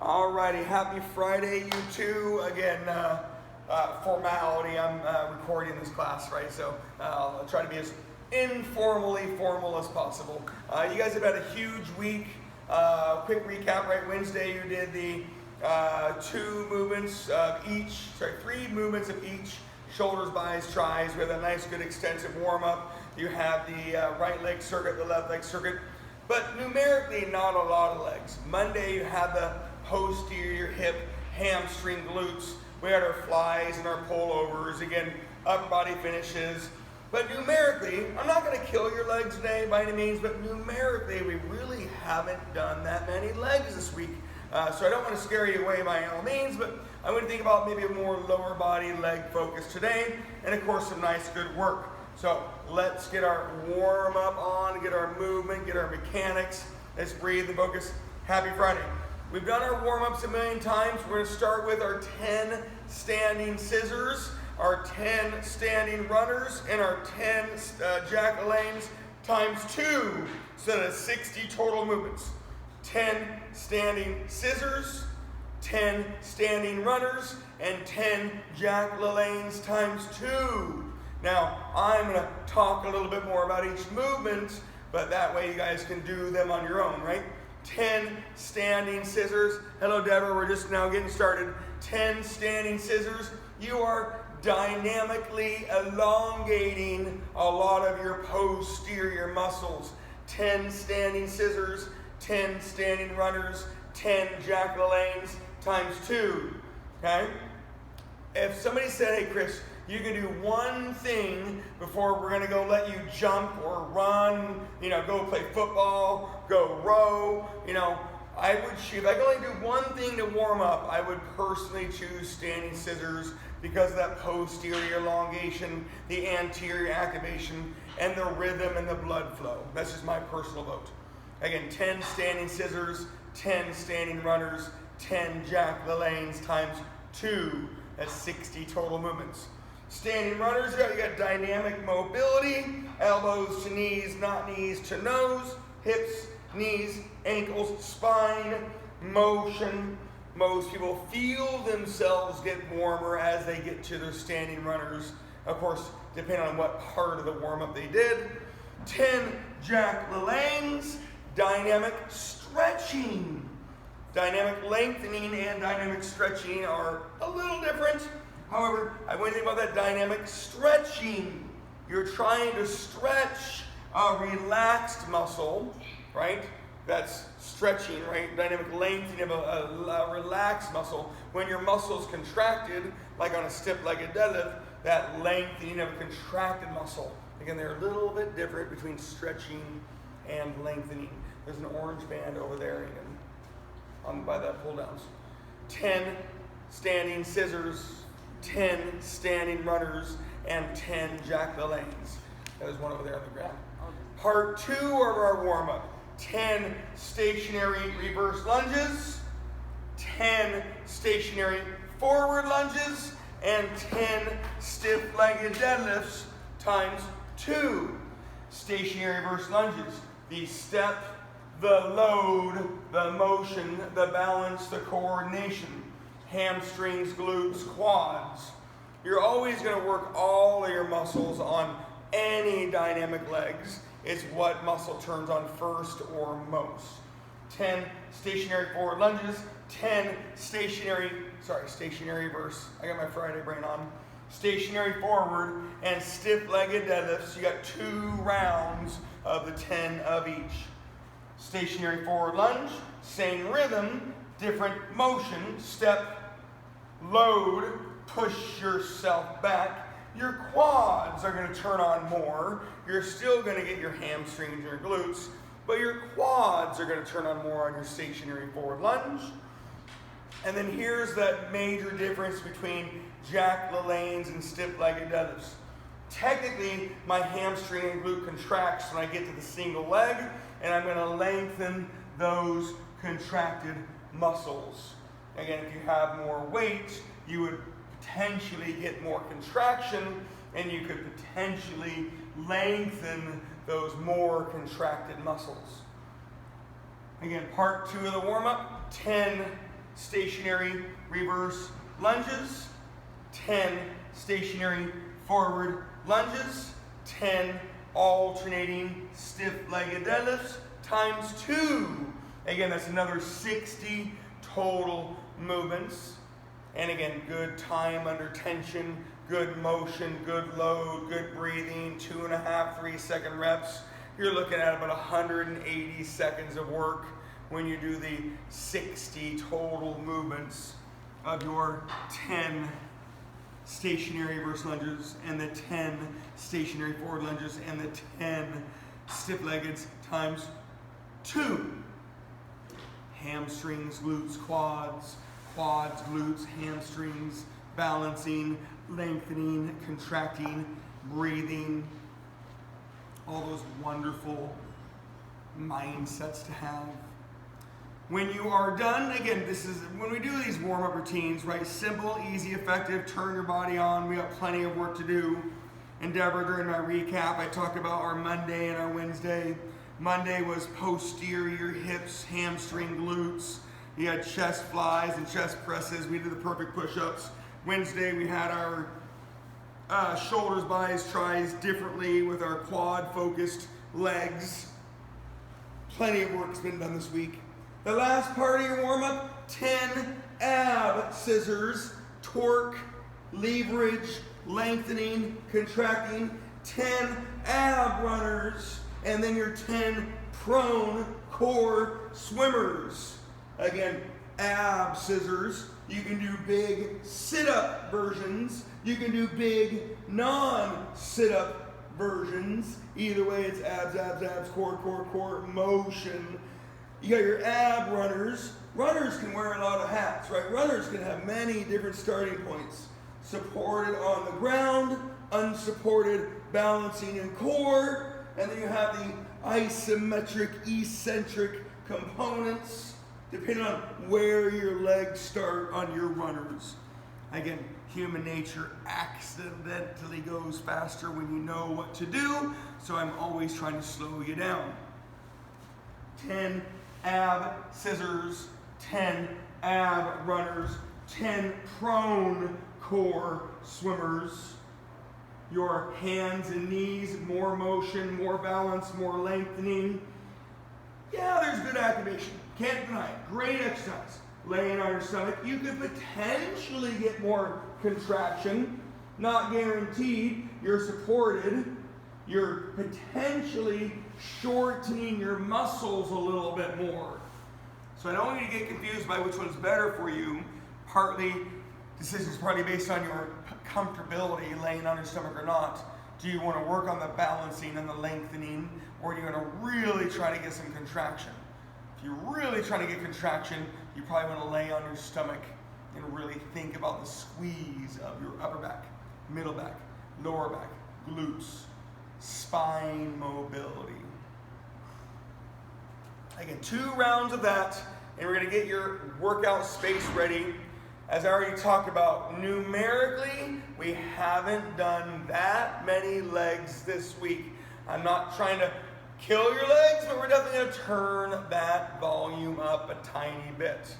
Alrighty, happy Friday, you two. Again, formality, I'm recording this class, right? So I'll try to be as informally formal as possible. You guys have had a huge week. Quick recap, right? Wednesday you did the three movements of each, shoulders, buys, tries. We had a nice, good, extensive warm-up. You had the right leg circuit, the left leg circuit. But numerically, not a lot of legs. Monday, you had the posterior hip, hamstring, glutes. We had our flies and our pullovers. Again, upper body finishes. But numerically, I'm not going to kill your legs today by any means, but numerically, we really haven't done that many legs this week. So I don't want to scare you away by all means, but I'm going to think about maybe a more lower body leg focus today, and of course, some nice, good work. So let's get our warm up on, get our movement, get our mechanics. Let's breathe and focus. Happy Friday. We've done our warm ups a million times. We're going to start with our 10 standing scissors, our 10 standing runners, and our 10 jack-o'-lanes times 2. So that's 60 total movements. 10 standing scissors, 10 standing runners, and 10 jack-o'-lanes times 2. Now, I'm going to talk a little bit more about each movement, but that way you guys can do them on your own, right? 10 standing scissors. Hello, Deborah. We're just now getting started. 10 standing scissors. You are dynamically elongating a lot of your posterior muscles. 10 standing scissors, 10 standing runners, 10 jack-o'-lanes times 2. Okay? If somebody said, hey, Chris, you can do one thing before we're going to go let you jump or run, go play football, go row, I would choose, if I could only do one thing to warm up, I would personally choose standing scissors because of that posterior elongation, the anterior activation, and the rhythm and the blood flow. That's just my personal vote. Again, 10 standing scissors, 10 standing runners, 10 jack-o'-lanes times 2. That's 60 total movements. Standing runners, you got dynamic mobility, elbows to knees, not knees to nose, hips, knees, ankles, spine, motion. Most people feel themselves get warmer as they get to their standing runners. Of course, depending on what part of the warm-up they did. 10 jack-o'-lanes, dynamic stretching. Dynamic lengthening and dynamic stretching are a little different. However, I want you to think about that dynamic stretching. You're trying to stretch a relaxed muscle, right? That's stretching, right? Dynamic lengthening of a relaxed muscle. When your muscle is contracted, like on a stiff-legged deadlift, that lengthening of a contracted muscle. Again, they're a little bit different between stretching and lengthening. There's an orange band over there by the pull-downs. 10 standing scissors, 10 standing runners, and 10 jack-o'-lanes. There's one over there on the ground. Part 2 of our warm-up. 10 stationary reverse lunges, 10 stationary forward lunges, and 10 stiff-legged deadlifts times 2. Stationary reverse lunges. The step, the load, the motion, the balance, the coordination. Hamstrings, glutes, quads. You're always going to work all of your muscles on any dynamic legs. It's what muscle turns on first or most. 10 stationary forward lunges, 10 stationary reverse. I got my Friday brain on. Stationary forward and stiff-legged deadlifts. You got 2 rounds of the 10 of each. Stationary forward lunge, same rhythm, different motion, step, load, push yourself back. Your quads are going to turn on more. You're still going to get your hamstrings and your glutes, but your quads are going to turn on more on your stationary forward lunge. And then here's that major difference between jack-o'-lanes and stiff-legged deadlifts. Technically, my hamstring and glute contracts when I get to the single leg, and I'm going to lengthen those contracted muscles. Again, if you have more weight, you would potentially get more contraction, and you could potentially lengthen those more contracted muscles. Again, part 2 of the warm-up, 10 stationary reverse lunges, 10 stationary forward lunges, 10 alternating stiff-legged deadlifts times 2. Again, that's another 60 total movements. And again, good time under tension, good motion, good load, good breathing, 2.5, 3-second reps. You're looking at about 180 seconds of work when you do the 60 total movements of your 10 stationary reverse lunges and the 10 stationary forward lunges and the 10 stiff-leggeds times 2. Hamstrings, glutes, quads, glutes, hamstrings, balancing, lengthening, contracting, breathing, all those wonderful mindsets to have. When you are done, again, this is when we do these warm-up routines, right? Simple, easy, effective, turn your body on. We got plenty of work to do. Endeavor, during my recap, I talked about our Monday and our Wednesday. Monday was posterior hips, hamstring, glutes. We had chest flies and chest presses. We did the perfect push-ups. Wednesday, we had our shoulders, bis, tris differently with our quad-focused legs. Plenty of work's been done this week. The last part of your warm-up, 10 ab scissors, torque, leverage, lengthening, contracting, 10 ab runners, and then your 10 prone core swimmers. Again, ab scissors. You can do big sit-up versions. You can do big non-sit-up versions. Either way, it's abs, abs, abs, core, core, core, motion. You got your ab runners. Runners can wear a lot of hats, right? Runners can have many different starting points. Supported on the ground, unsupported, balancing in core, and then you have the isometric, eccentric components, depending on where your legs start on your runners. Again, human nature accidentally goes faster when you know what to do, so I'm always trying to slow you down. 10 ab scissors, 10 ab runners, 10 prone core swimmers. Your hands and knees, more motion, more balance, more lengthening. Yeah, there's good activation. Can't deny it. Great exercise. Laying on your stomach. You could potentially get more contraction. Not guaranteed. You're supported. You're potentially shortening your muscles a little bit more. So I don't want you to get confused by which one's better for you. Decisions partly based on your comfortability, laying on your stomach or not. Do you want to work on the balancing and the lengthening, or do you want to really try to get some contraction? If you're really trying to get contraction, you probably want to lay on your stomach and really think about the squeeze of your upper back, middle back, lower back, glutes, spine mobility. Again, 2 rounds of that, and we're going to get your workout space ready. As I already talked about, numerically, we haven't done that many legs this week. I'm not trying to kill your legs, but we're definitely going to turn that volume up a tiny bit.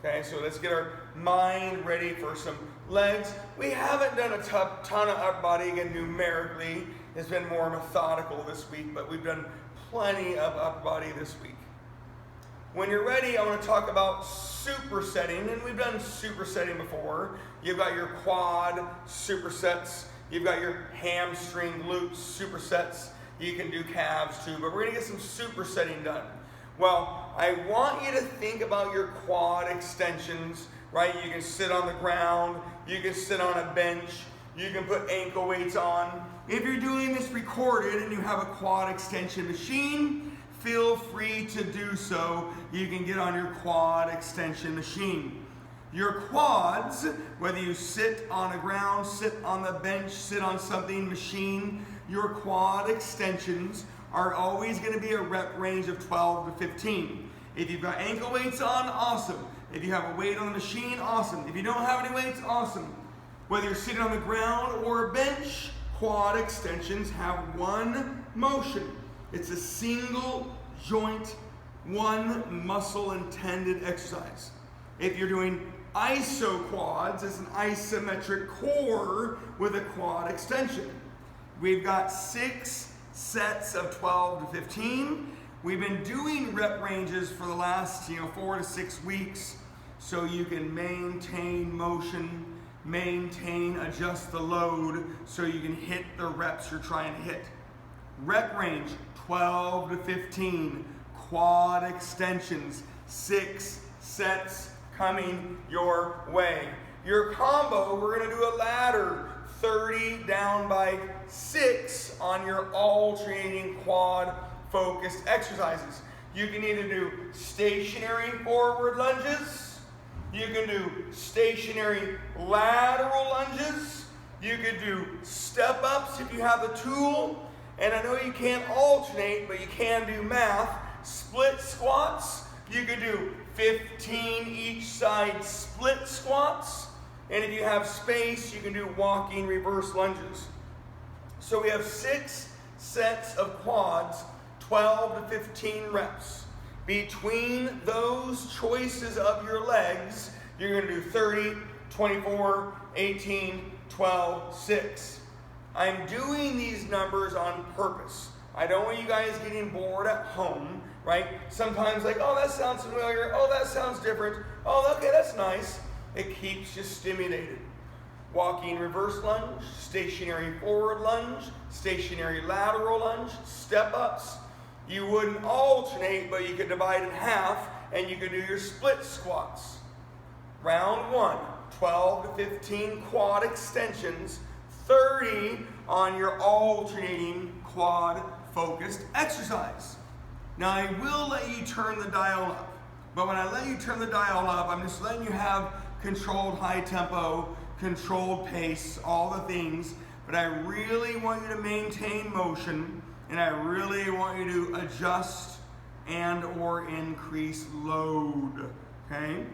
Okay, so let's get our mind ready for some legs. We haven't done a ton of upper body, again, numerically. It's been more methodical this week, but we've done plenty of upper body this week. When you're ready, I want to talk about supersetting, and we've done supersetting before. You've got your quad supersets, you've got your hamstring glutes supersets, you can do calves too, but we're going to get some supersetting done. Well, I want you to think about your quad extensions, right? You can sit on the ground, you can sit on a bench, you can put ankle weights on. If you're doing this recorded and you have a quad extension machine, feel free to do so. You can get on your quad extension machine. Your quads, whether you sit on the ground, sit on the bench, sit on something, machine, your quad extensions are always going to be a rep range of 12 to 15. If you've got ankle weights on, awesome. If you have a weight on the machine, awesome. If you don't have any weights, awesome. Whether you're sitting on the ground or a bench, quad extensions have one motion. It's a single joint, one muscle intended exercise. If you're doing iso quads, it's an isometric core with a quad extension. We've got 6 sets of 12 to 15. We've been doing rep ranges for the last 4 to 6 weeks so you can maintain motion, adjust the load so you can hit the reps you're trying to hit. Rep range 12 to 15, quad extensions, 6 sets coming your way. Your combo, we're gonna do a ladder, 30 down by 6 on your alternating quad focused exercises. You can either do stationary forward lunges, you can do stationary lateral lunges, you could do step ups if you have the tool, and I know you can't alternate, but you can do math. Split squats, you could do 15 each side split squats, and if you have space, you can do walking reverse lunges. So we have 6 sets of quads, 12 to 15 reps. Between those choices of your legs, you're gonna do 30, 24, 18, 12, 6. I'm doing these numbers on purpose. I don't want you guys getting bored at home, right? Sometimes like, oh, that sounds familiar. Oh, that sounds different. Oh, okay, that's nice. It keeps you stimulated. Walking reverse lunge, stationary forward lunge, stationary lateral lunge, step ups. You wouldn't alternate, but you could divide in half and you could do your split squats. Round 1, 12 to 15 quad extensions, 30 on your alternating quad focused exercise. Now I will let you turn the dial up, but when I let you turn the dial up, I'm just letting you have controlled high tempo, controlled pace, all the things, but I really want you to maintain motion, and I really want you to adjust and or increase load, okay?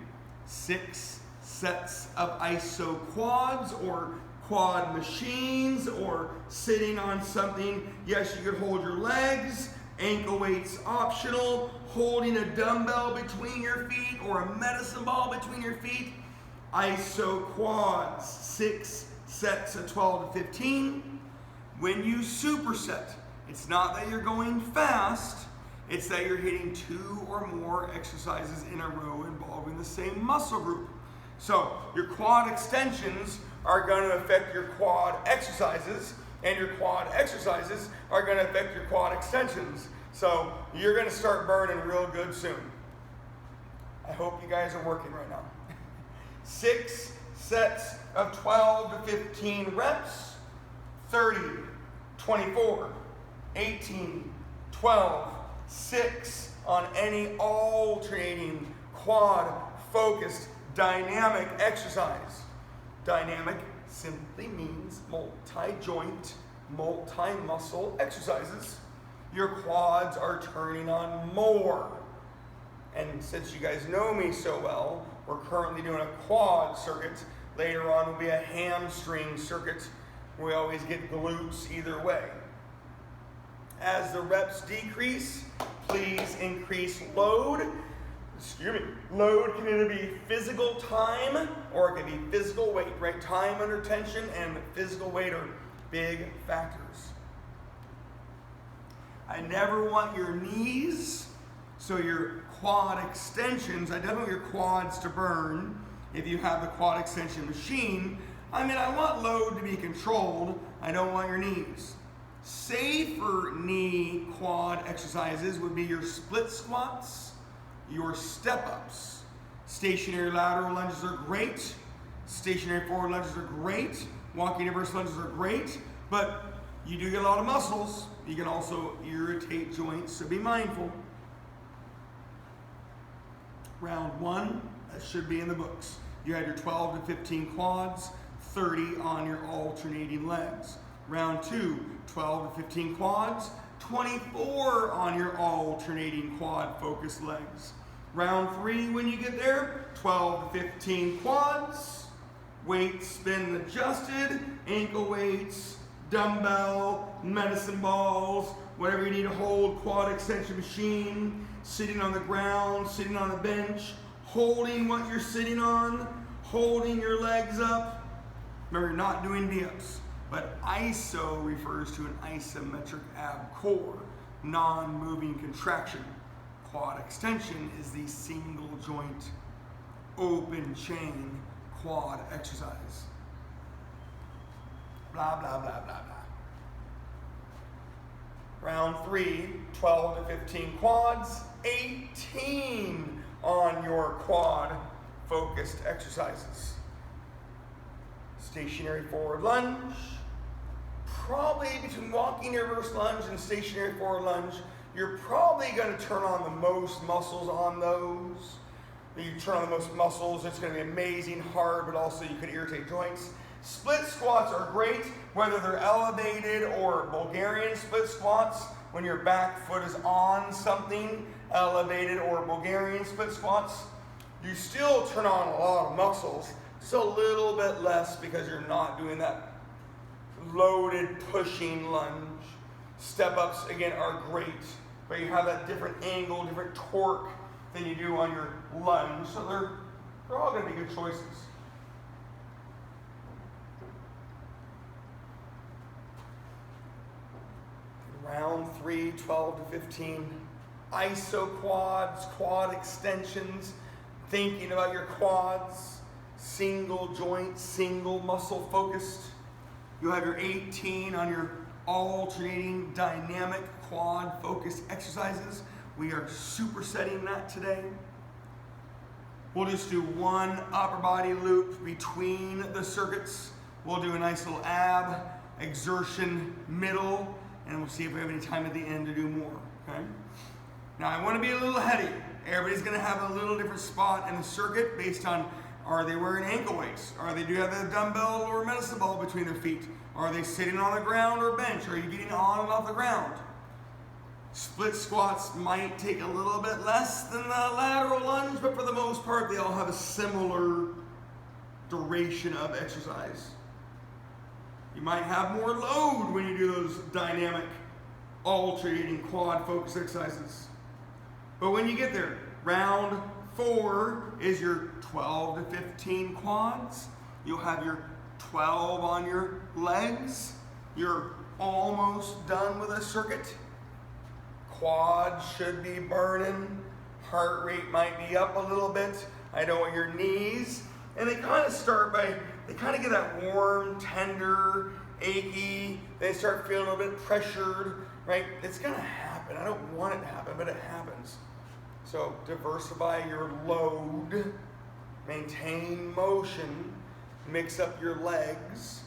6 sets of iso quads or quad machines or sitting on something. Yes, you could hold your legs, ankle weights optional, holding a dumbbell between your feet or a medicine ball between your feet. Iso quads, 6 sets of 12 to 15. When you superset, it's not that you're going fast, it's that you're hitting 2 or more exercises in a row involving the same muscle group. So your quad extensions are going to affect your quad exercises, and your quad exercises are going to affect your quad extensions. So you're going to start burning real good soon. I hope you guys are working right now. 6 sets of 12 to 15 reps, 30, 24, 18, 12, 6 on any alternating quad focused dynamic exercise. Dynamic simply means multi-joint, multi-muscle exercises. Your quads are turning on more. And since you guys know me so well, we're currently doing a quad circuit. Later on will be a hamstring circuit. We always get glutes either way. As the reps decrease, please increase load. Load can either be physical time or it can be physical weight, right? Time under tension and physical weight are big factors. I never want your knees, so your quad extensions, I don't want your quads to burn if you have the quad extension machine. I want load to be controlled. I don't want your knees. Safer knee quad exercises would be your split squats, your step ups. Stationary lateral lunges are great. Stationary forward lunges are great. Walking reverse lunges are great, but you do get a lot of muscles. You can also irritate joints, so be mindful. Round 1, that should be in the books. You had your 12 to 15 quads, 30 on your alternating legs. Round 2, 12 to 15 quads, 24 on your alternating quad focused legs. Round 3, when you get there, 12 to 15 quads, weight spin adjusted, ankle weights, dumbbell, medicine balls, whatever you need to hold, quad extension machine, sitting on the ground, sitting on a bench, holding what you're sitting on, holding your legs up. Remember, you're not doing V-ups, but iso refers to an isometric ab core, non-moving contraction. Quad extension is the single joint, open chain quad exercise. Blah, blah, blah, blah, blah. Round 3, 12 to 15 quads, 18 on your quad focused exercises. Stationary forward lunge. Probably between walking reverse lunge and stationary forward lunge, you're probably going to turn on the most muscles on those. You turn on the most muscles, it's going to be amazing, hard, but also you could irritate joints. Split squats are great, whether they're elevated or Bulgarian split squats, when your back foot is on something, elevated or Bulgarian split squats. You still turn on a lot of muscles, just a little bit less because you're not doing that loaded pushing lunge. Step ups, again, are great, but you have that different angle, different torque than you do on your lunge, so they're all going to be good choices. Round 3, 12 to 15, iso quads, quad extensions, thinking about your quads, single joint, single muscle focused. You'll have your 18 on your alternating dynamic quad focused exercises. We are supersetting that today. We'll just do one upper body loop between the circuits. We'll do a nice little ab, exertion, middle, and we'll see if we have any time at the end to do more, okay? Now I want to be a little ahead of you. Everybody's going to have a little different spot in the circuit based on, are they wearing ankle weights? Do they have a dumbbell or a medicine ball between their feet? Are they sitting on the ground or bench? Are you getting on and off the ground? Split squats might take a little bit less than the lateral lunge, but for the most part, they all have a similar duration of exercise. You might have more load when you do those dynamic, alternating quad focus exercises. But when you get there, round 4 is your 12 to 15 quads. You'll have your 12 on your legs. You're almost done with a circuit. Quads should be burning. Heart rate might be up a little bit. I know your knees. And they kind of start by, they kind of get that warm, tender, achy. They start feeling a little bit pressured, right? It's going to happen. I don't want it to happen, but it happens. So diversify your load, maintain motion, mix up your legs.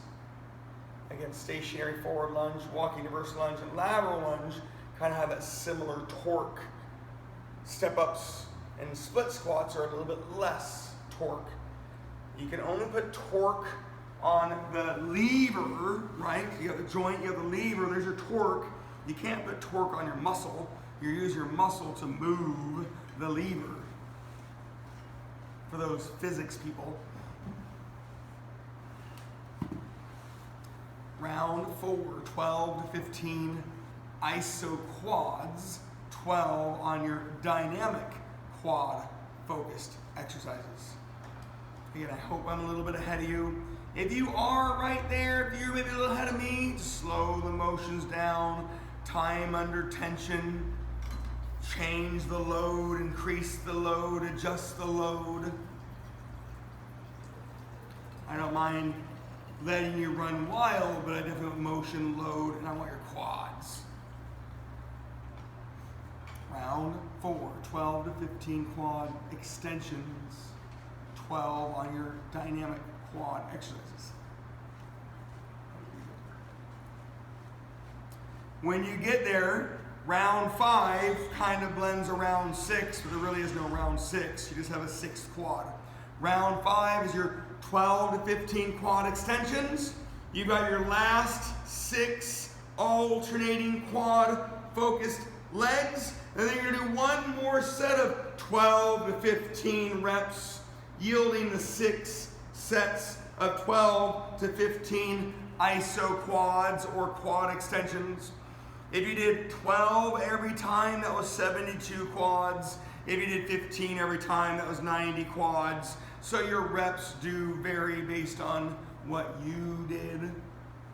Again, stationary forward lunge, walking reverse lunge, and lateral lunge kind of have that similar torque. Step ups and split squats are a little bit less torque. You can only put torque on the lever, right? You have the joint, you have the lever, there's your torque. You can't put torque on your muscle. You use your muscle to move the lever. For those physics people. Round 4, 12 to 15 iso quads, 12 on your dynamic quad focused exercises. Again, I hope I'm a little bit ahead of you. If you are right there, if you're maybe a little ahead of me, just slow the motions down, time under tension, change the load, increase the load, adjust the load. I don't mind letting you run wild, but I definitely want motion, load, and I want your quads. Round 4, 12 to 15 quad extensions, 12 on your dynamic quad exercises. When you get there, round 5 kind of blends around 6, but there really is no round 6. You just have a 6th quad. Round 5 is your 12 to 15 quad extensions. You got your last 6 alternating quad focused legs, and then you're gonna do one more set of 12 to 15 reps, yielding the 6 sets of 12 to 15 iso quads or quad extensions. If you did 12 every time, that was 72 quads. If you did 15 every time, that was 90 quads. So your reps do vary based on what you did,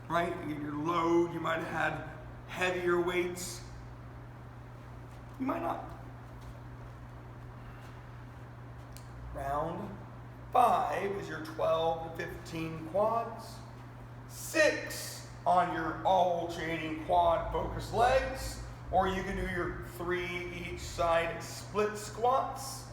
right? Your load, you might have had heavier weights. You might not. Round 5 is your 12 to 15 quads. 6 on your alternating quad focused legs, or you can do your 3 each side split squats.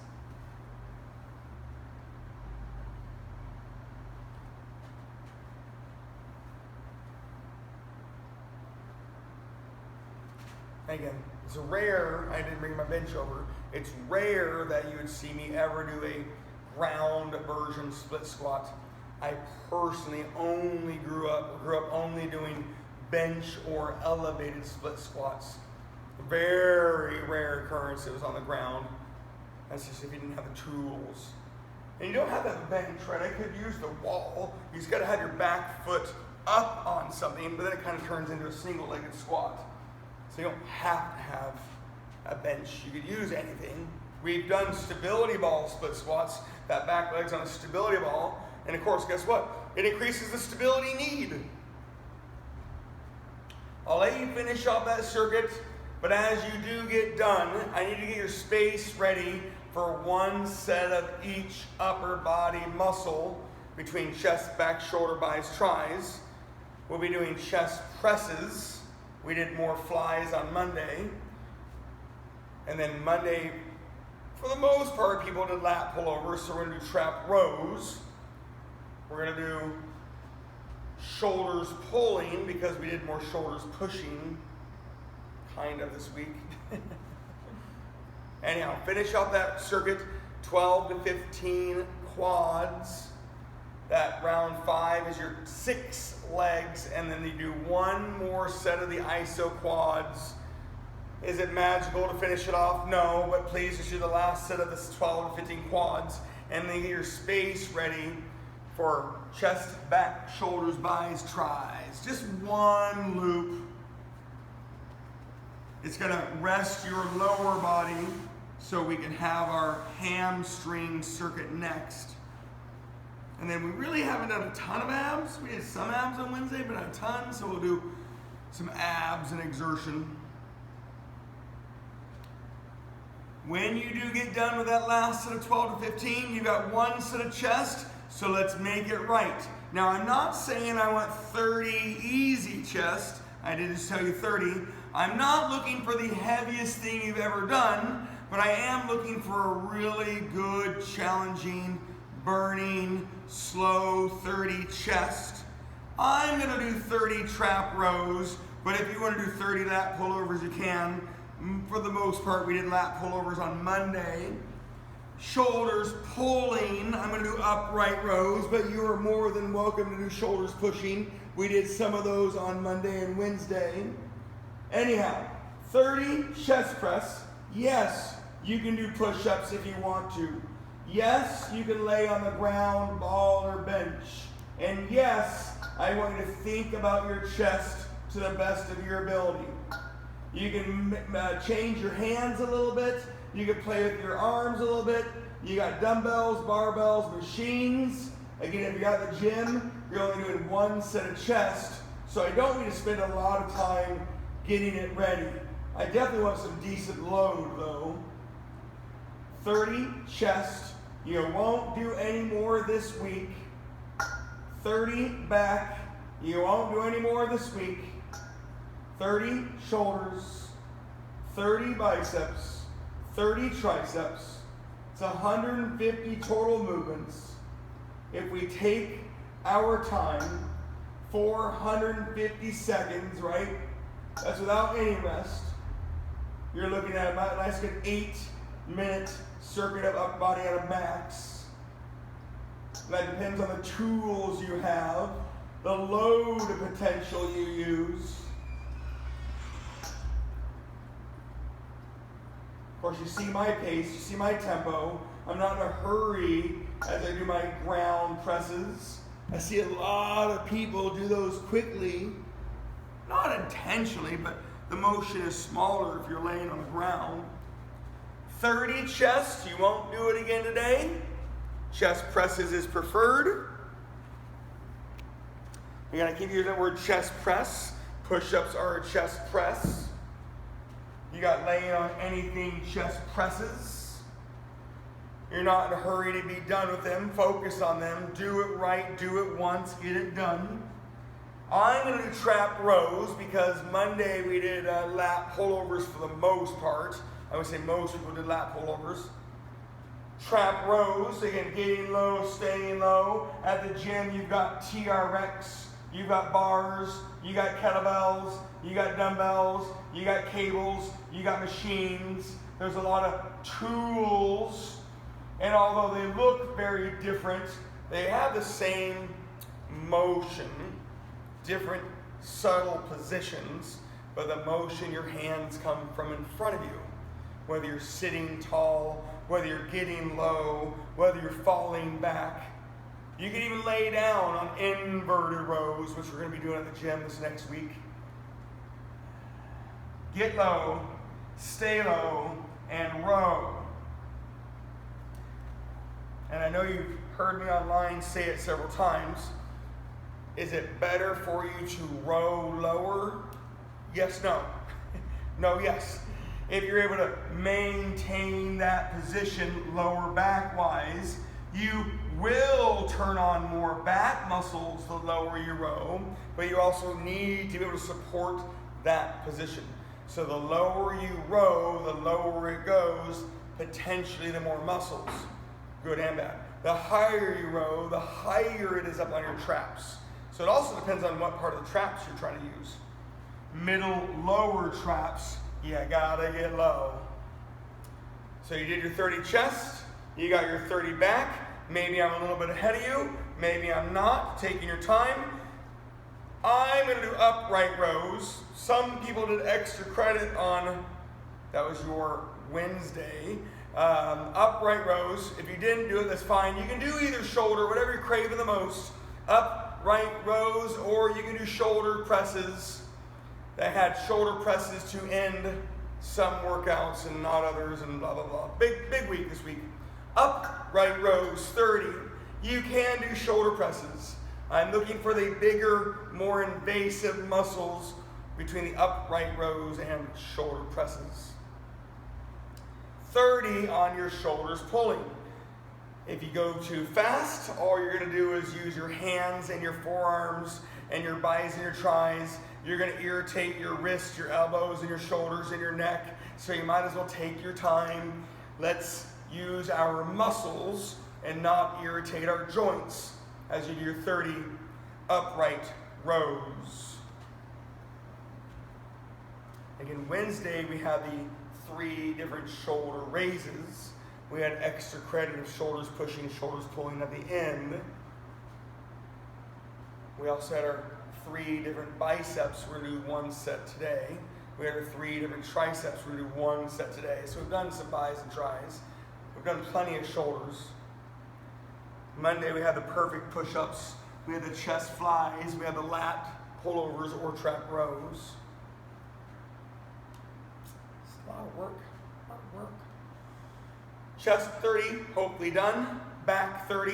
Again, it's rare, I didn't bring my bench over, it's rare that you would see me ever do a ground version split squat. I personally only grew up only doing bench or elevated split squats. Very rare occurrence it was on the ground. That's just if you didn't have the tools. And you don't have that bench, right? I could use the wall. You just gotta have your back foot up on something, but then it kind of turns into a single-legged squat. So you don't have to have a bench. You could use anything. We've done stability ball split squats, that back leg's on a stability ball, and of course, guess what? It increases the stability need. I'll let you finish off that circuit, but as you do get done, I need to get your space ready for 1 set of each upper body muscle between chest, back, shoulder, bis, tris. We'll be doing chest presses. We did more flies on Monday. And then Monday, for the most part, people did lat pullovers, so we're gonna do trap rows. We're gonna do shoulders pulling because we did more shoulders pushing kind of this week. Anyhow, finish up that circuit, 12 to 15 quads. That round 5 is your 6 legs, and then you do 1 more set of the iso quads. Is it magical to finish it off? No, but please just do the last set of this 12 to 15 quads, and then get your space ready for chest, back, shoulders, bis, tris. Just 1 loop. It's gonna rest your lower body so we can have our hamstring circuit next. And then we really haven't done a ton of abs. We did some abs on Wednesday, but not a ton, so we'll do some abs and exertion. When you do get done with that last set of 12 to 15, you got 1 set of chest, so let's make it right. Now, I'm not saying I want 30 easy chest. I did just tell you 30. I'm not looking for the heaviest thing you've ever done, but I am looking for a really good, challenging, burning, slow 30 chest. I'm gonna do 30 trap rows, but if you wanna do 30 lat pullovers, you can. For the most part, we did lat pullovers on Monday. Shoulders pulling, I'm gonna do upright rows, but you are more than welcome to do shoulders pushing. We did some of those on Monday and Wednesday. Anyhow, 30 chest press. Yes, you can do push-ups if you want to. Yes, you can lay on the ground, ball, or bench. And yes, I want you to think about your chest to the best of your ability. You can change your hands a little bit. You can play with your arms a little bit. You got dumbbells, barbells, machines. Again, if you're at the gym, you're only doing 1 set of chest. So I don't need to spend a lot of time getting it ready. I definitely want some decent load though. 30 chest. You won't do any more this week. 30 back. You won't do any more this week. 30 shoulders. 30 biceps. 30 triceps. It's 150 total movements. If we take our time, 450 seconds, right? That's without any rest. You're looking at about a nice good 8-minute circuit of upper body at a max. That depends on the tools you have, the load potential you use. Of course, you see my pace, you see my tempo. I'm not in a hurry as I do my ground presses. I see a lot of people do those quickly, not intentionally, but the motion is smaller if you're laying on the ground. 30 chest. You won't do it again today. Chest presses is preferred. We're going to keep using the word chest press. Push-ups are a chest press. You got laying on anything chest presses. You're not in a hurry to be done with them. Focus on them. Do it right. Do it once. Get it done. I'm going to do trap rows because Monday we did lat pullovers for the most part. I would say most people did lat pullovers. Trap rows, again, getting low, staying low. At the gym, you've got TRX, you've got bars, you got kettlebells, you got dumbbells, you got cables, you got machines. There's a lot of tools. And although they look very different, they have the same motion, different subtle positions, but the motion, your hands come from in front of you. Whether you're sitting tall, whether you're getting low, whether you're falling back. You can even lay down on inverted rows, which we're going to be doing at the gym this next week. Get low, stay low, and row. And I know you've heard me online say it several times. Is it better for you to row lower? Yes, no. No, yes. If you're able to maintain that position lower back wise, you will turn on more back muscles the lower you row, but you also need to be able to support that position. So the lower you row, the lower it goes, potentially the more muscles, good and bad. The higher you row, the higher it is up on your traps. So it also depends on what part of the traps you're trying to use. Middle, lower traps, you gotta get low. So you did your 30 chest, you got your 30 back. Maybe I'm a little bit ahead of you, maybe I'm not. Taking your time. I'm gonna do upright rows. Some people did extra credit on, that was your Wednesday. Upright rows. If you didn't do it, that's fine. You can do either shoulder, whatever you're craving the most. Upright rows, or you can do shoulder presses. They had shoulder presses to end some workouts and not others, and blah, blah, blah. Big week this week. Upright rows, 30. You can do shoulder presses. I'm looking for the bigger, more invasive muscles between the upright rows and shoulder presses. 30 on your shoulders pulling. If you go too fast, all you're going to do is use your hands and your forearms and your bis and your tris. You're going to irritate your wrists, your elbows, and your shoulders and your neck. So you might as well take your time. Let's use our muscles and not irritate our joints as you do your 30 upright rows. Again, Wednesday we had the 3 different shoulder raises. We had extra credit of shoulders pushing, shoulders pulling at the end. We also had our 3 different biceps. We're going to do 1 set today. We had our 3 different triceps. We're going to do 1 set today. So we've done some bis and tris. We've done plenty of shoulders. Monday we had the perfect push-ups. We had the chest flies. We had the lat pullovers or trap rows. It's a lot of work. A lot of work. Chest 30, hopefully done. Back 30,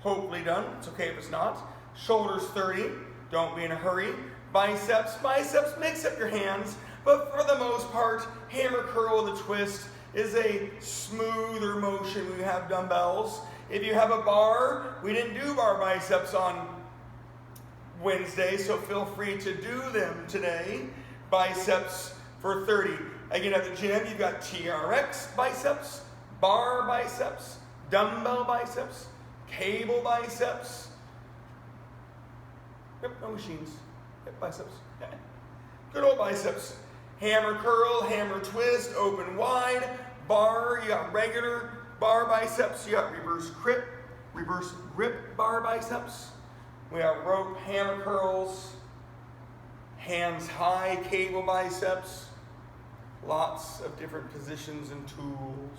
hopefully done. It's okay if it's not. Shoulders 30, don't be in a hurry. Biceps, mix up your hands. But for the most part, hammer curl with a twist is a smoother motion when you have dumbbells. If you have a bar, we didn't do bar biceps on Wednesday, so feel free to do them today. Biceps for 30. Again, at the gym, you've got TRX biceps, bar biceps, dumbbell biceps, cable biceps. Yep, no machines. Yep, biceps. Good old biceps. Hammer curl, hammer twist, open wide. Bar, you got regular bar biceps. You got reverse grip bar biceps. We have rope hammer curls. Hands high cable biceps. Lots of different positions and tools.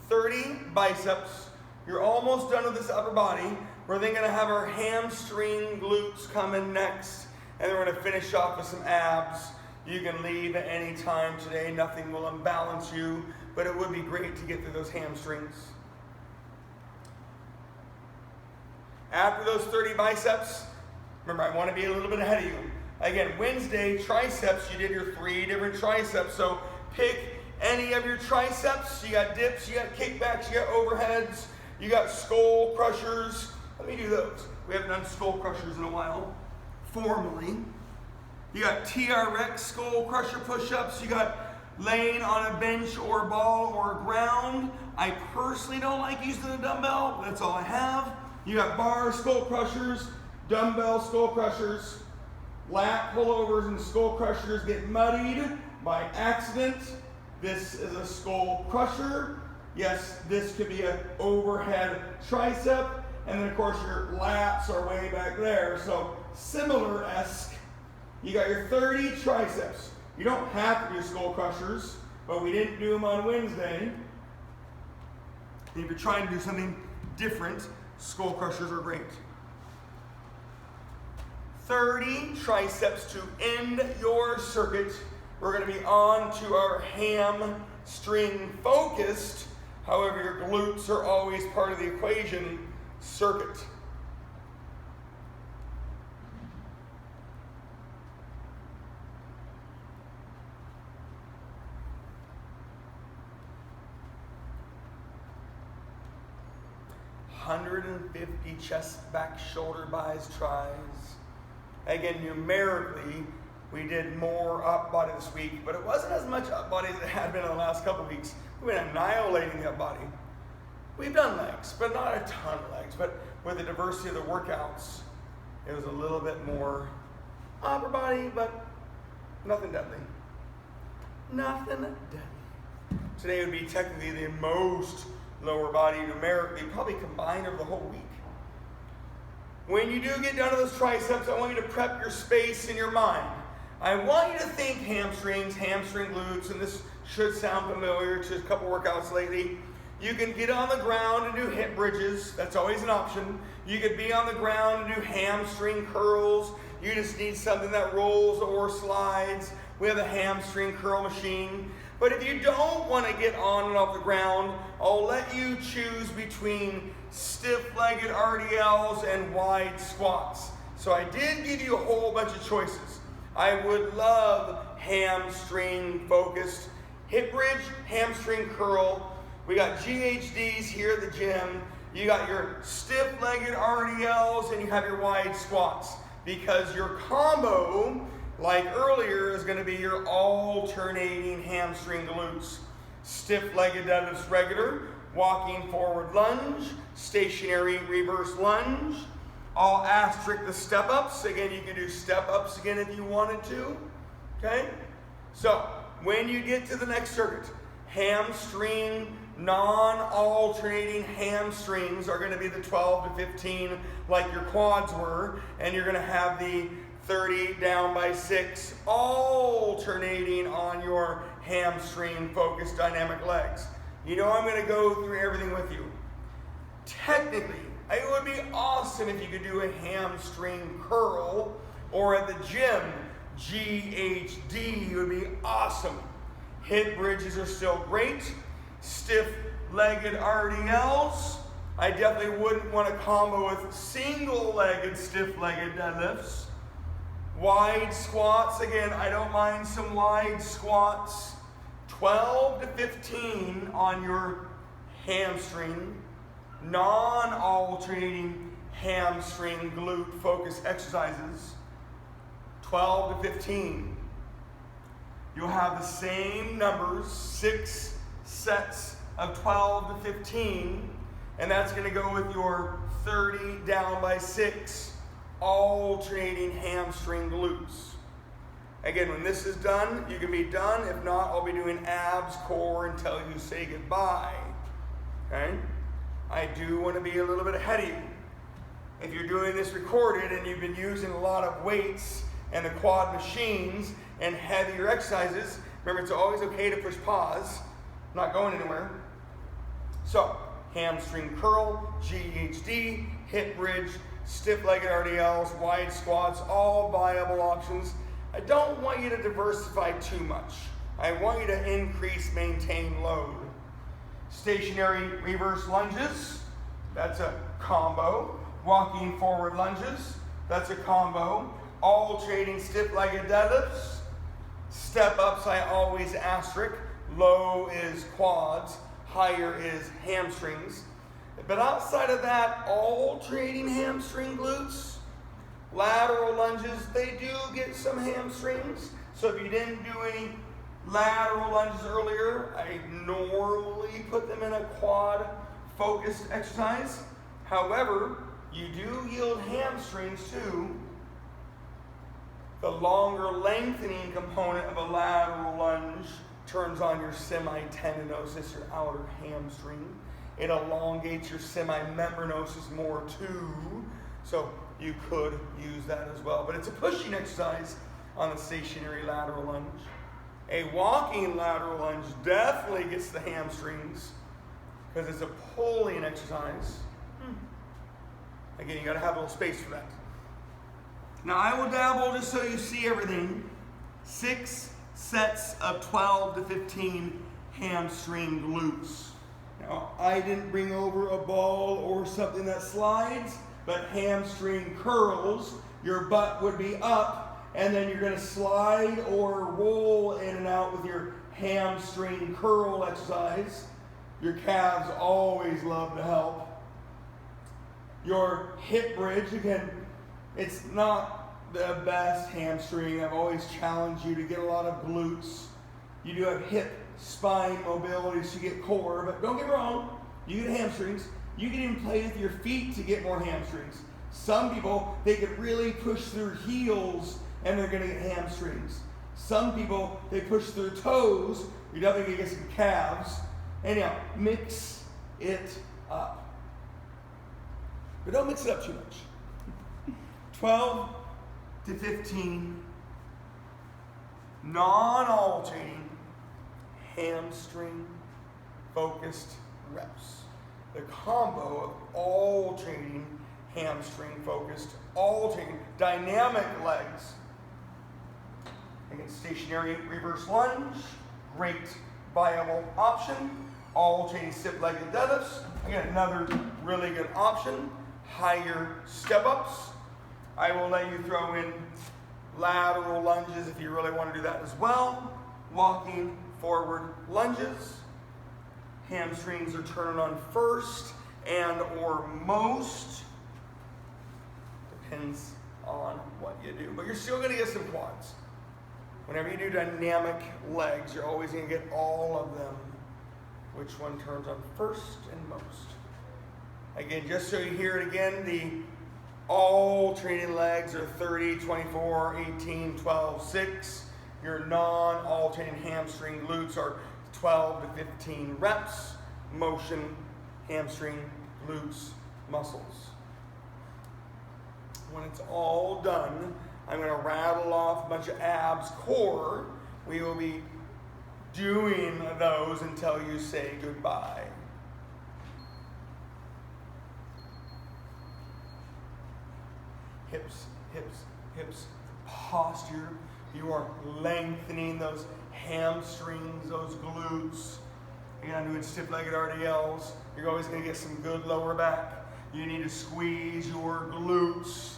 30 biceps. You're almost done with this upper body. We're then going to have our hamstring glutes come in next. And then we're going to finish off with some abs. You can leave at any time today. Nothing will unbalance you. but it would be great to get through those hamstrings. After those 30 biceps, remember, I want to be a little bit ahead of you. Again, Wednesday, triceps, you did your 3 different triceps. So pick any of your triceps. You got dips, you got kickbacks, you got overheads, you got skull crushers. Let me do those. We haven't done skull crushers in a while, formally. You got TRX skull crusher push-ups. You got laying on a bench or ball or ground. I personally don't like using a dumbbell. That's all I have. You got bar skull crushers, dumbbell skull crushers, lat pullovers and skull crushers get muddied by accident. This is a skull crusher. Yes, this could be an overhead tricep. And then of course your lats are way back there. So similar-esque. You got your 30 triceps. You don't have to do skull crushers, but we didn't do them on Wednesday. And if you're trying to do something different, skull crushers are great. 30 triceps to end your circuit. We're going to be on to our hamstring focused. However, your glutes are always part of the equation circuit. (150) chest, back, shoulder, bis, tries. Again, numerically, we did more up body this week, but it wasn't as much up body as it had been in the last couple of weeks. We've been annihilating the up body. We've done legs, but not a ton of legs. But with the diversity of the workouts, it was a little bit more upper body, but nothing deadly. Nothing deadly. Today would be technically the most lower body numerically, probably combined over the whole week. When you do get down to those triceps, I want you to prep your space in your mind. I want you to think hamstrings, hamstring glutes, and this should sound familiar to a couple workouts lately. You can get on the ground and do hip bridges. That's always an option. You could be on the ground and do hamstring curls. You just need something that rolls or slides. We have a hamstring curl machine. But if you don't want to get on and off the ground, I'll let you choose between stiff-legged RDLs and wide squats. So I did give you a whole bunch of choices. I would love hamstring focused hip bridge, hamstring curl. We got GHDs here at the gym. You got your stiff-legged RDLs and you have your wide squats, because your combo, like earlier, is going to be your alternating hamstring glutes. Stiff-legged deadlifts regular, walking forward lunge, stationary reverse lunge. I'll asterisk the step-ups. Again, you can do step-ups again if you wanted to. Okay? So, when you get to the next circuit, hamstring, non-alternating hamstrings are going to be the 12 to 15 like your quads were, and you're going to have the 30 down by 6 alternating on your hamstring focused dynamic legs. You know I'm going to go through everything with you. Technically, it would be awesome if you could do a hamstring curl, or at the gym, GHD would be awesome. Hip bridges are still great. Stiff-legged RDLs. I definitely wouldn't want to combo with single-legged stiff-legged deadlifts. Wide squats, again, I don't mind some wide squats. 12 to 15 on your hamstring. Non-alternating hamstring glute focus exercises. 12 to 15. You'll have the same numbers, 6 sets of 12 to 15, and that's going to go with your 30 down by 6 alternating hamstring glutes. Again, when this is done, you can be done. If not, I'll be doing abs, core until you say goodbye. Okay? I do want to be a little bit ahead of you. If you're doing this recorded and you've been using a lot of weights and the quad machines and heavier exercises, remember it's always okay to push pause. I'm not going anywhere. So, hamstring curl, GHD, hip bridge, stiff-legged RDLs, wide squats, all viable options. I don't want you to diversify too much. I want you to increase, maintain load. Stationary reverse lunges, that's a combo. Walking forward lunges, that's a combo. Alternating stiff-legged deadlifts. Step ups, I always asterisk. Low is quads, higher is hamstrings. But outside of that, alternating hamstring glutes, lateral lunges, they do get some hamstrings. So if you didn't do any lateral lunges earlier, I normally put them in a quad focused exercise. However, you do yield hamstrings too. The longer lengthening component of a lateral lunge turns on your semitendinosus, your outer hamstring. It elongates your semimembranosus more too. So you could use that as well. But it's a pushing exercise on the stationary lateral lunge. A walking lateral lunge definitely gets the hamstrings because it's a pulling exercise. Again, you got to have a little space for that. Now I will dabble just so you see everything. 6 sets of 12 to 15 hamstring glutes. Now I didn't bring over a ball or something that slides, but hamstring curls. Your butt would be up, and then you're going to slide or roll in and out with your hamstring curl exercise. Your calves always love to help. Your hip bridge, again, it's not the best hamstring. I've always challenged you to get a lot of glutes. You do have hip, spine mobility, so you get core, but don't get me wrong, you get hamstrings. You can even play with your feet to get more hamstrings. Some people, they could really push their heels and they're gonna get hamstrings. Some people, they push their toes, you're definitely gonna get some calves. Anyhow, mix it up. But don't mix it up too much. 12 to 15 non-alternating hamstring focused reps. The combo of alternating hamstring focused, alternating dynamic legs. Again, stationary reverse lunge, great viable option. Alternating stiff-legged deadlifts, again, another really good option. Higher step-ups. I will let you throw in lateral lunges if you really want to do that as well. Walking forward lunges. Hamstrings are turning on first and or most. Depends on what you do. But you're still going to get some quads. Whenever you do dynamic legs, you're always going to get all of them. Which one turns on first and most? Again, just so you hear it again, the alternating legs are 30, 24, 18, 12, 6. Your non-alternating hamstring glutes are 12 to 15 reps. Motion, hamstring, glutes, muscles. When it's all done, I'm going to rattle off a bunch of abs, core. We will be doing those until you say goodbye. Hips, hips, hips. Posture. You are lengthening those hamstrings, those glutes. Again, I'm doing stiff-legged RDLs. You're always going to get some good lower back. You need to squeeze your glutes.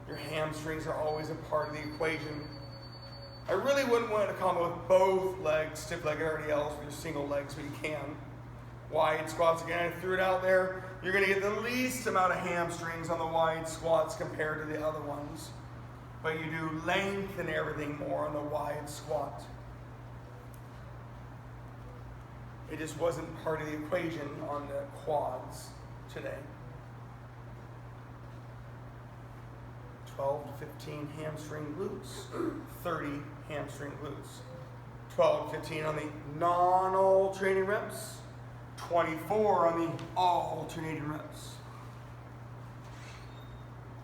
Your hamstrings are always a part of the equation. I really wouldn't want to combo with both legs, stiff-legged RDLs with your single legs, but you can. Wide squats, again, I threw it out there. You're going to get the least amount of hamstrings on the wide squats compared to the other ones. But you do lengthen everything more on the wide squat. It just wasn't part of the equation on the quads today. 12 to 15 hamstring glutes, 30 hamstring glutes. 12 to 15 on the non-alternating reps, 24 on the alternating reps.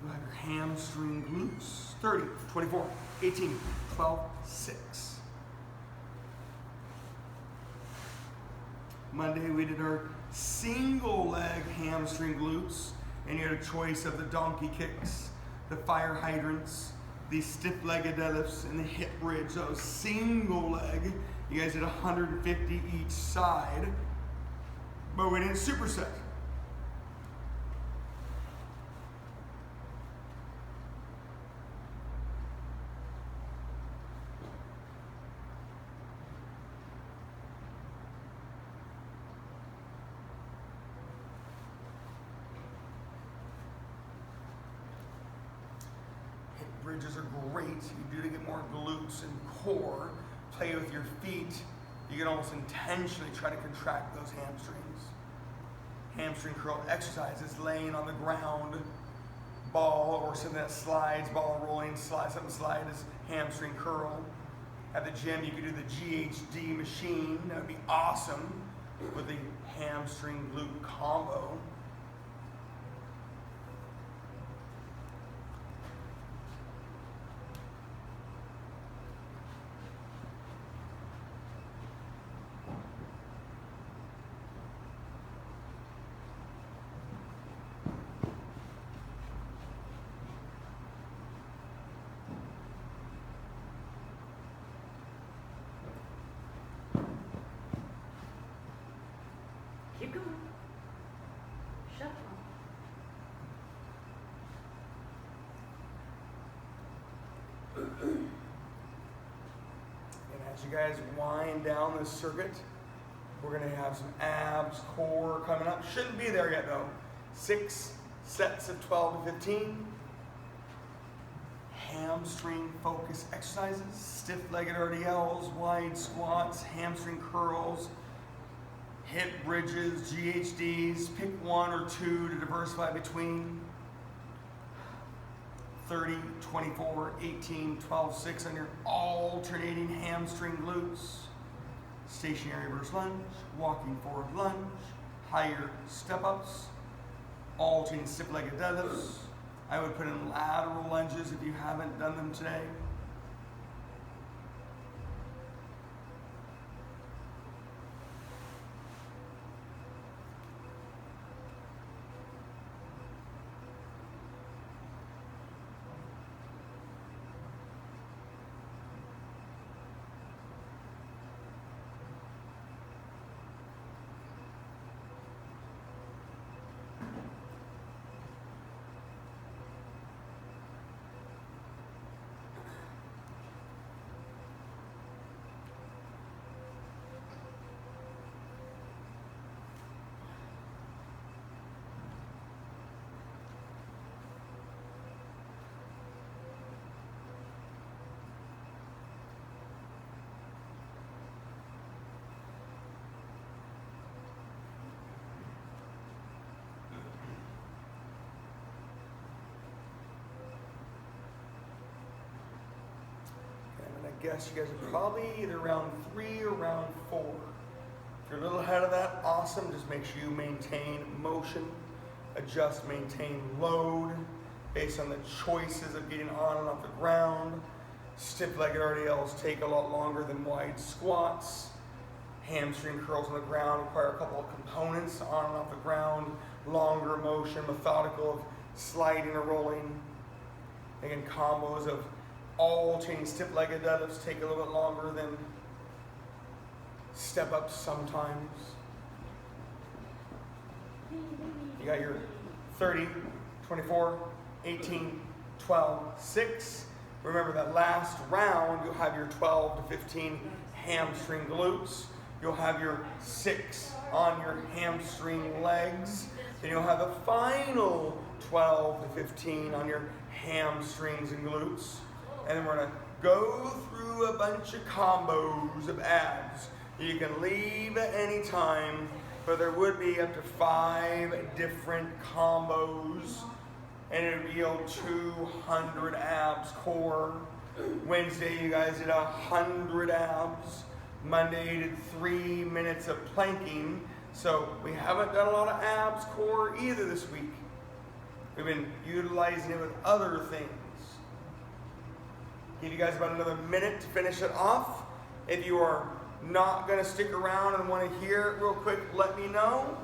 You have your hamstring glutes, 30, 24, 18, 12, 6. Monday we did our single leg hamstring glutes, and you had a choice of the donkey kicks, the fire hydrants, the stiff-legged deadlifts, and the hip bridge. So single leg, you guys did 150 each side. Moving in superset. Hip bridges are great. You do to get more glutes and core. Play with your feet. You can almost intentionally try to contract those hamstrings. Hamstring curl exercises, laying on the ground, ball or something that slides, ball rolling, something slide is hamstring curl. At the gym, you could do the GHD machine. That would be awesome with the hamstring glute combo. Keep going. Shut up. And as you guys wind down this circuit, we're going to have some abs, core coming up. Shouldn't be there yet though. 6 sets of 12 to 15. Hamstring focus exercises, stiff-legged RDLs, wide squats, hamstring curls, hip bridges, GHDs. Pick 1 or 2 to diversify between. 30, 24, 18, 12, 6 on your alternating hamstring glutes. Stationary versus lunge, walking forward lunge, higher step-ups, alternating stiff-legged deadlifts. I would put in lateral lunges if you haven't done them today. I guess you guys are probably either round 3 or round 4. If you're a little ahead of that, awesome. Just make sure you maintain motion, adjust, maintain load based on the choices of getting on and off the ground. Stiff-legged RDLs take a lot longer than wide squats. Hamstring curls on the ground require a couple of components on and off the ground. Longer motion, methodical of sliding or rolling. Again, combos of alternating stiff-legged deadlifts take a little bit longer than step-ups sometimes. You got your 30, 24, 18, 12, 6. Remember that last round, you'll have your 12 to 15 hamstring glutes. You'll have your 6 on your hamstring legs. Then you'll have the final 12 to 15 on your hamstrings and glutes. And then we're going to go through a bunch of combos of abs. You can leave at any time, but there would be up to 5 different combos. And it would yield 200 abs core. Wednesday, you guys did 100 abs. Monday, you did 3 minutes of planking. So we haven't done a lot of abs core either this week. We've been utilizing it with other things. Give you guys about another minute to finish it off. If you are not going to stick around and want to hear it real quick, let me know.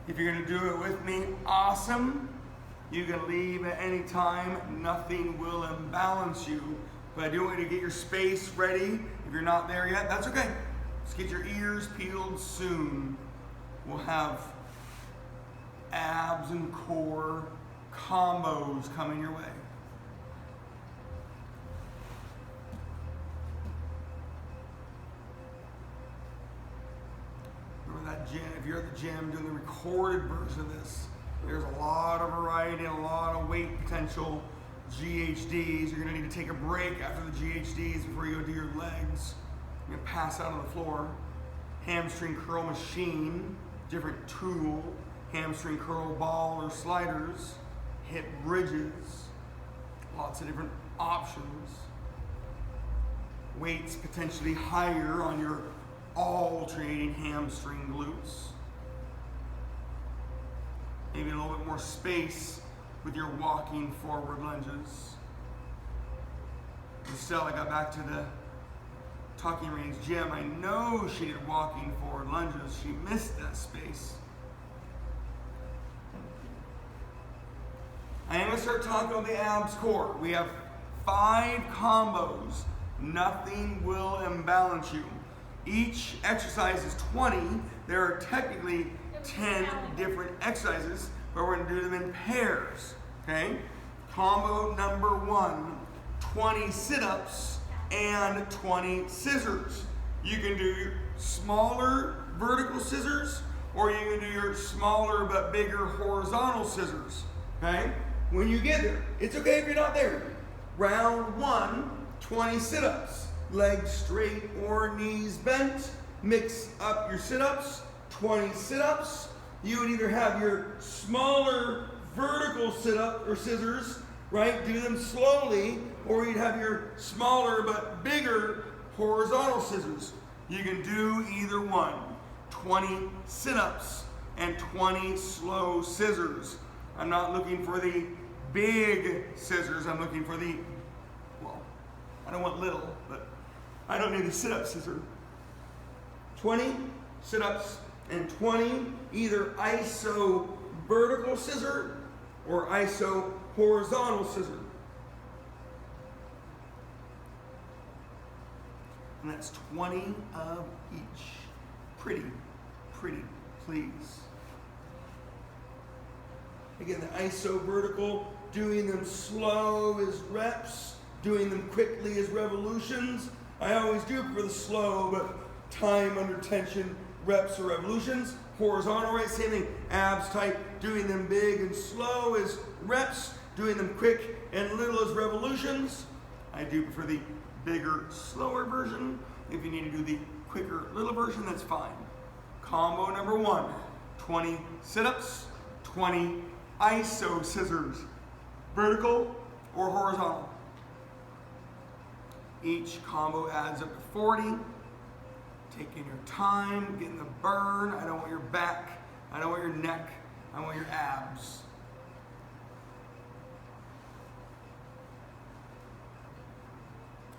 If you're going to do it with me, awesome. You can leave at any time. Nothing will imbalance you. But I do want you to get your space ready. If you're not there yet, that's okay. Just get your ears peeled soon. we'll have abs and core combos coming your way. Remember that gym, if you're at the gym doing the recorded version of this, there's a lot of variety and a lot of weight potential. GHDs, you're gonna need to take a break after the GHDs before you go do your legs. You're gonna pass out on the floor. Hamstring curl machine, different tool, hamstring curl ball or sliders, hip bridges, lots of different options. Weights potentially higher on your alternating hamstring glutes. Maybe a little bit more space with your walking forward lunges. Still, I got back to the talking range gym. I know she did walking forward lunges. She missed that space. I am going to start talking about the abs core. We have 5 combos. Nothing will imbalance you. Each exercise is 20. There are technically 10 different exercises, but we're going to do them in pairs. Okay? Combo number 1, 20 sit-ups and 20 scissors. You can do your smaller vertical scissors, or you can do your smaller but bigger horizontal scissors. Okay? When you get there, it's okay if you're not there. Round 1, 20 sit-ups. Legs straight or knees bent. Mix up your sit-ups. 20 sit-ups. You would either have your smaller vertical sit-up or scissors, right? Do them slowly, or you'd have your smaller but bigger horizontal scissors. You can do either one. 20 sit-ups and 20 slow scissors. I'm not looking for the big scissors. I'm looking for the, well, I don't want little, but I don't need the sit-up scissor. 20 sit-ups and 20 either iso vertical scissor or iso horizontal scissor. And that's 20 of each. Pretty, please. Again, the iso vertical, doing them slow as reps, doing them quickly as revolutions. I always do for the slow, but time under tension, reps or revolutions. Horizontal, right? Same thing. Abs type, doing them big and slow as reps, doing them quick and little as revolutions. I do prefer the bigger, slower version. If you need to do the quicker, little version, that's fine. Combo number 1, 20 sit-ups, 20 iso scissors, vertical or horizontal. Each combo adds up to 40. Taking your time, getting the burn. I don't want your back. I don't want your neck. I want your abs.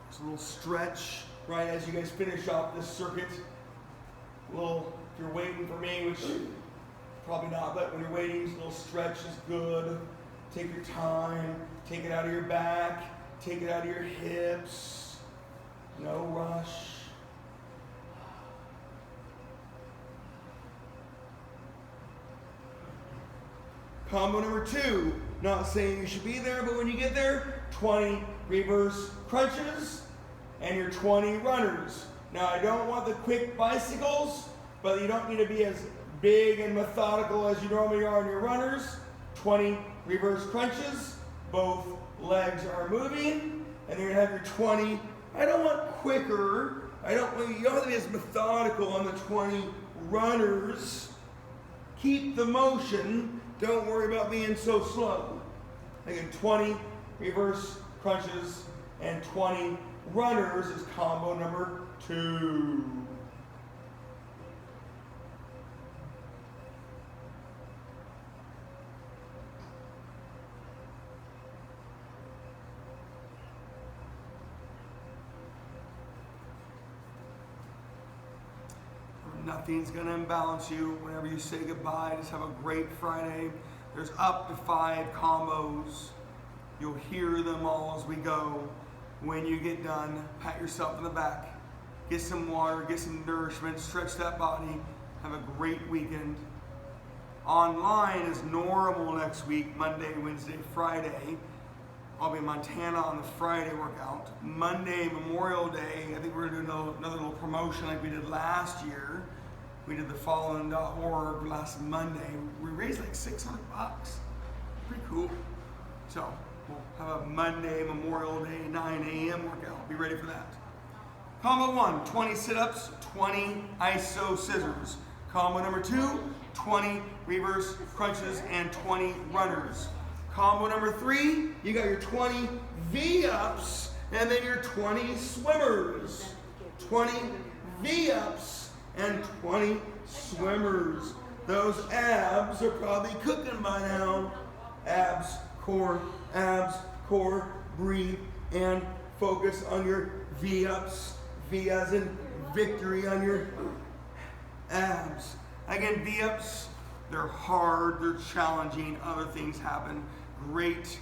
Just a little stretch, right, as you guys finish off this circuit. A little, if you're waiting for me, which probably not, but when you're waiting, a little stretch is good. Take your time. Take it out of your back. Take it out of your hips. No rush. Combo number 2, not saying you should be there, but when you get there, 20 reverse crunches and your 20 runners. Now I don't want the quick bicycles, but you don't need to be as big and methodical as you normally are in your runners. 20 reverse crunches, both legs are moving, and you're gonna have your 20. I don't want quicker. You don't have to be as methodical on the 20 runners. Keep the motion. Don't worry about being so slow. Again, 20 reverse crunches and 20 runners is combo number 2. Nothing's going to imbalance you. Whenever you say goodbye, just have a great Friday. There's up to 5 combos. You'll hear them all as we go. When you get done, pat yourself in the back. Get some water, get some nourishment, stretch that body. Have a great weekend. Online is normal next week, Monday, Wednesday, Friday. I'll be in Montana on the Friday workout. Monday, Memorial Day, I think we're going to do another little promotion like we did last year. We did the fallen.org last Monday. We raised like $600. Pretty cool. So we'll have a Monday, Memorial Day, 9 a.m. workout. Be ready for that. Combo 1, 20 sit-ups, 20 iso scissors. Combo number 2, 20 reverse crunches and 20 runners. Combo number 3, you got your 20 V-ups and then your 20 swimmers. 20 V-ups and 20 swimmers. Those abs are probably cooking by now. Abs, core, breathe, and focus on your V-ups. V as in victory on your abs. Again, V-ups, they're hard, they're challenging, other things happen. Great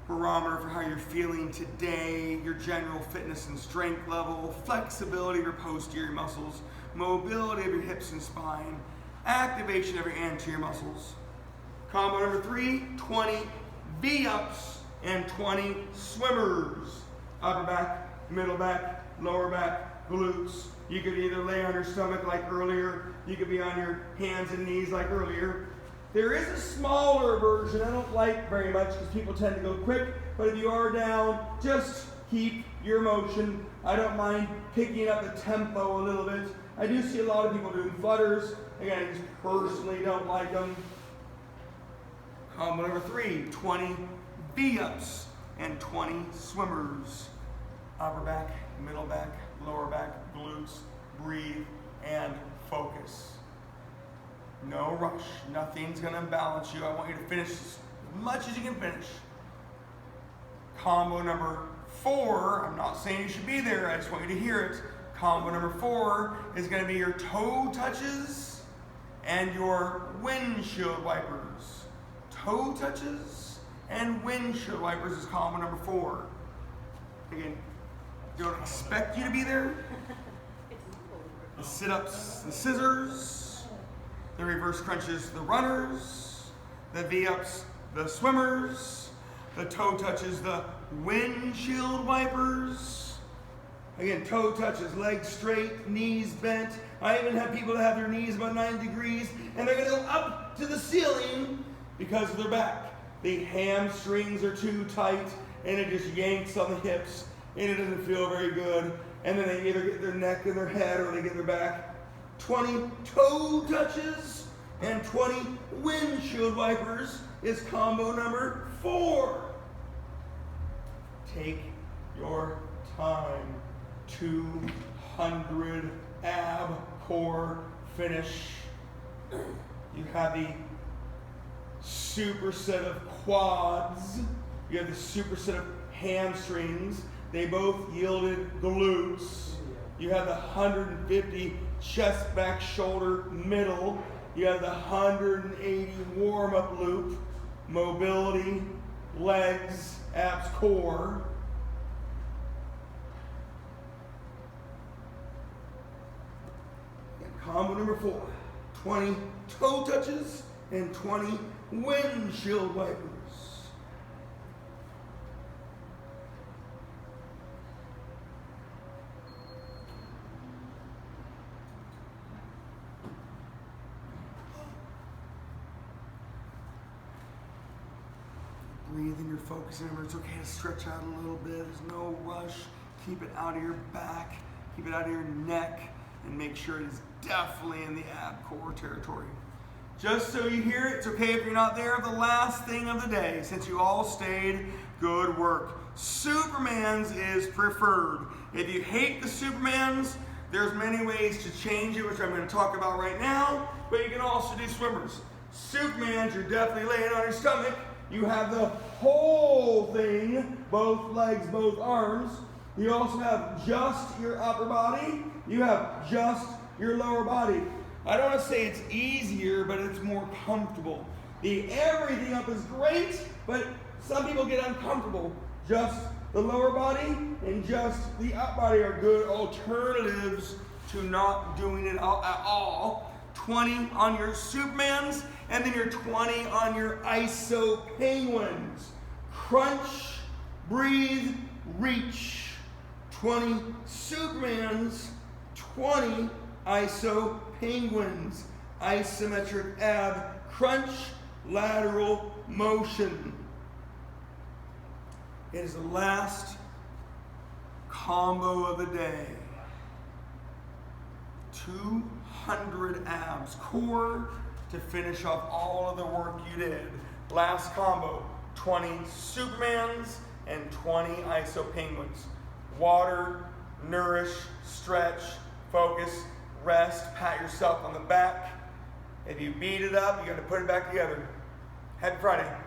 barometer for how you're feeling today, your general fitness and strength level, flexibility of your posterior muscles, mobility of your hips and spine, activation of your anterior muscles. Combo number 3, 20 V-ups and 20 swimmers. Upper back, middle back, lower back, glutes. You could either lay on your stomach like earlier, you could be on your hands and knees like earlier. There is a smaller version I don't like very much because people tend to go quick, but if you are down, just keep your motion. I don't mind picking up the tempo a little bit. I do see a lot of people doing flutters. Again, I just personally don't like them. Combo number 3, 20 V-ups and 20 swimmers. Upper back, middle back, lower back, glutes, breathe, and focus. No rush. Nothing's going to balance you. I want you to finish as much as you can finish. Combo number 4, I'm not saying you should be there, I just want you to hear it. Combo number 4 is going to be your toe touches and your windshield wipers. Toe touches and windshield wipers is combo number 4. Again, don't expect you to be there. The sit-ups, the scissors, the reverse crunches, the runners, the V-ups, the swimmers, the toe touches, the windshield wipers. Again, toe touches, legs straight, knees bent. I even have people that have their knees about 90 degrees and they're gonna go up to the ceiling because of their back. The hamstrings are too tight and it just yanks on the hips and it doesn't feel very good. And then they either get their neck in their head or they get their back. 20 toe touches and 20 windshield wipers is combo number 4. Take your time. 200 ab core finish. You have the superset of quads. You have the superset of hamstrings. They both yielded glutes. You have the 150 chest, back, shoulder, middle. You have the 180 warm-up loop, mobility, legs, abs, core. And combo number 4, 20 toe touches and 20 windshield wipers. Breathe in your focus. Remember, it's okay to stretch out a little bit. There's no rush. Keep it out of your back. Keep it out of your neck. And make sure it is definitely in the ab core territory. Just so you hear it, it's okay if you're not there. The last thing of the day, since you all stayed, good work. Superman's is preferred. If you hate the Superman's, there's many ways to change it, which I'm going to talk about right now. But you can also do swimmers. Superman's, you're definitely laying on your stomach. You have the whole thing, both legs, both arms. You also have just your upper body. You have just your lower body. I don't want to say it's easier, but it's more comfortable. The everything up is great, but some people get uncomfortable. Just the lower body and just the upper body are good alternatives to not doing it at all. 20 on your Supermans, and then your 20 on your ISO Penguins. Crunch, breathe, reach. 20 Supermans, 20 ISO Penguins. Isometric ab crunch, lateral motion. It is the last combo of the day. 200 abs, core to finish off all of the work you did. Last combo, 20 Supermans and 20 ISO Penguins. Water, nourish, stretch, focus, rest, pat yourself on the back. If you beat it up, you got to put it back together. Happy Friday.